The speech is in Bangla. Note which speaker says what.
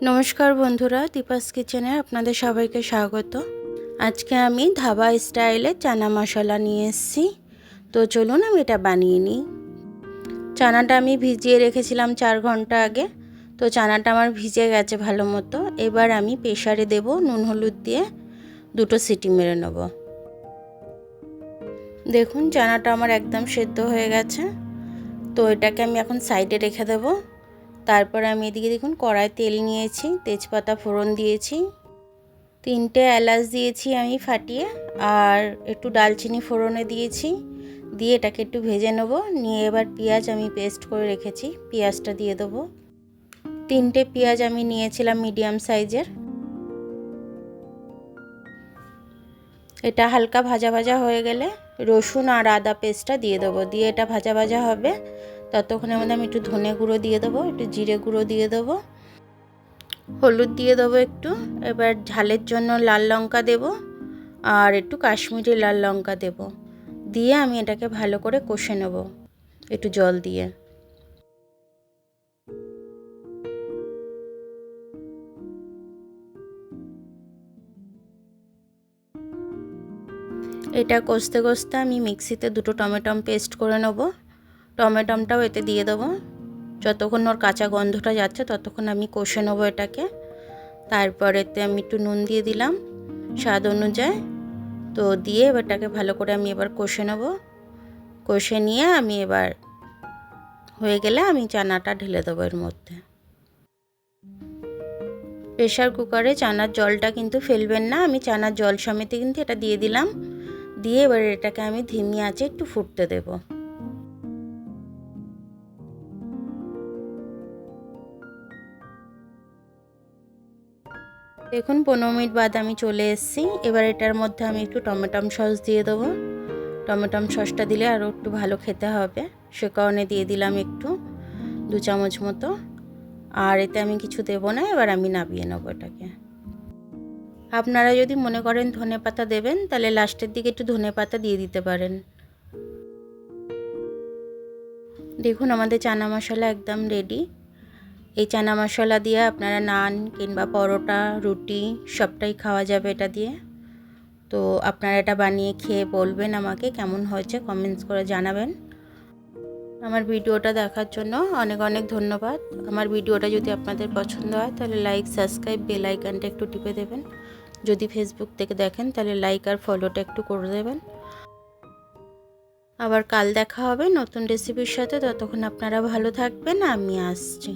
Speaker 1: নমস্কার বন্ধুরা, দীপাস কিচেনে আপনাদের সবাইকে স্বাগত। আজকে আমি ধাবা স্টাইলে চানা মশলা নিয়ে এসেছি। তো চলুন আমি এটা বানিয়ে নিই। চানাটা আমি ভিজিয়ে রেখেছিলাম 4 ঘন্টা আগে। তো চানাটা আমার ভিজে গেছে ভালো মতো। এবার আমি প্রেসারে দেব, নুন হলুদ দিয়ে 2টো সিটি মেরে নেব। দেখুন চানাটা আমার একদম সেদ্ধ হয়ে গেছে। তো এটাকে আমি এখন সাইডে রেখে দেব। তারপরে আমি এদিকে দেখুন কড়াই তেল নিয়েছি, তেজপাতা ফোড়ন দিয়েছি, 3টে এলাচ দিয়েছি আমি ফাটিয়ে, আর একটু দালচিনি ফোড়নে দিয়েছি। দিয়ে এটাকে একটু ভেজে নেব। নিয়ে এবার পেঁয়াজ আমি পেস্ট করে রেখেছি, পেঁয়াজটা দিয়ে দেবো। 3টে পেঁয়াজ আমি নিয়েছিলাম মিডিয়াম সাইজের। এটা হালকা ভাজা ভাজা হয়ে গেলে রসুন আর আদা পেস্টটা দিয়ে দেবো। দিয়ে এটা ভাজা ভাজা হবে, ততক্ষণের মধ্যে আমি একটু ধনে গুঁড়ো দিয়ে দেবো, একটু জিরে গুঁড়ো দিয়ে দেবো, হলুদ দিয়ে দেবো একটু। এবার ঝালের জন্য লাল লঙ্কা দেব আর একটু কাশ্মীরি লাল লঙ্কা দেব। দিয়ে আমি এটাকে ভালো করে কষে নেব একটু জল দিয়ে। এটা কষতে কষতে আমি মিক্সিতে 2টো টমেটো পেস্ট করে নেব। টমেটোটাও এতে দিয়ে দেবো। যতক্ষণ ওর কাঁচা গন্ধটা যাচ্ছে ততক্ষণ আমি কষে নেব এটাকে। তারপর এতে আমি একটু নুন দিয়ে দিলাম স্বাদ অনুযায়ী। তো দিয়ে এবারটাকে ভালো করে আমি এবার কষে নেব। কষে নিয়ে আমি এবার হয়ে গেলে আমি চানাটা ঢেলে দেবো এর মধ্যে। প্রেশার কুকারে চানার জলটা কিন্তু ফেলবেন না, আমি চানার জল সমেত কিন্তু এটা দিয়ে দিলাম। দিয়ে এবার এটাকে আমি ধিমি আঁচে একটু ফুটতে দেব। দেখুন 15 মিনিট বাদ আমি চলে এসেছি। এবার এটার মধ্যে আমি একটু টমেটো সস দিয়ে দেবো। টমেটো সসটা দিলে আরও একটু ভালো খেতে হবে, সে কারণে দিয়ে দিলাম একটু 2 চামচ মতো। আর এতে আমি কিছু দেবো না। এবার আমি নামিয়ে নেবো এটাকে। আপনারা যদি মনে করেন ধনেপাতা দেবেন তাহলে লাস্টের দিকে একটু ধনেপাতা দিয়ে দিতে পারেন। দেখুন আমাদের চানা মশলা একদম রেডি। এই চানা মশলা দিয়ে আপনারা নান কিংবা পরোটা, রুটি সবটাই খাওয়া যাবে এটা দিয়ে। তো আপনারা এটা বানিয়ে খেয়ে বলবেন আমাকে কেমন হয়েছে, কমেন্টস করে জানাবেন। আমার ভিডিওটা দেখার জন্য অনেক অনেক ধন্যবাদ। আমার ভিডিওটা যদি আপনাদের পছন্দ হয় তাহলে লাইক, সাবস্ক্রাইব, বেল আইকনটা একটু টিপে দেবেন। যদি ফেসবুক থেকে দেখেন তাহলে লাইক আর ফলোটা একটু করে দেবেন। আবার কাল দেখা হবে নতুন রেসিপির সাথে। ততক্ষণ আপনারা ভালো থাকবেন, আমি আসছি।